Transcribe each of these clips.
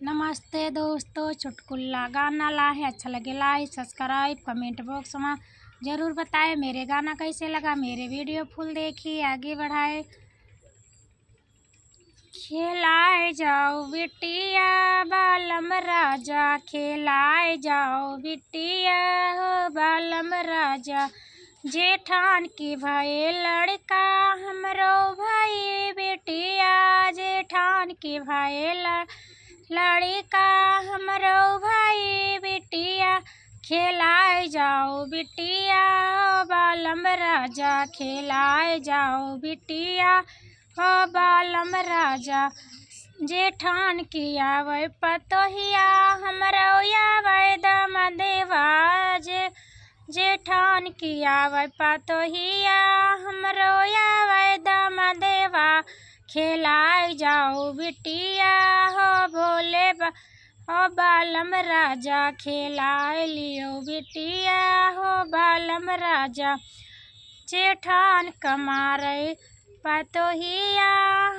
नमस्ते दोस्तों, चुटकुला गाना ला है। अच्छा लगे लाइक सब्सक्राइब कमेंट बॉक्स में ज़रूर बताएं मेरे गाना कैसे लगा। मेरे वीडियो फुल देखिए, आगे बढ़ाए। खेलाए जाओ बिटिया बालम राजा, खेलाए जाओ बिटिया हो बालम राजा। जेठान की भाई लड़का हमरो भाई बेटिया, जेठान की भाई लड़का हमरो भाई बिटिया। खेलाए जाओ बिटिया ओ बालम राजा, खेलाए जाओ बिटिया ओ बालम राजा। जेठान की आवे पतोहिया हमरो आवे दमदेवा, जेठान की आवे पतोहिया हमरो आवे दमदेवा। खेलाए जाओ बिटिया हो हो बालम राजा, खेलाए लियो बिटिया हो बालम राजा। जेठान कमारे पतोहिया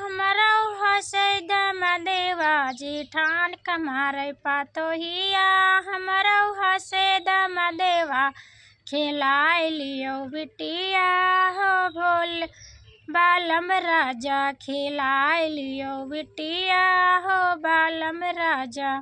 हमरो हसे दमदेवा, जेठान कमारे पतोहिया हमरो हसे दमदेवा। खेलाए लियो बिटिया हो बालम राजा, खेलाए लियो बिटिया हो बालम राजा।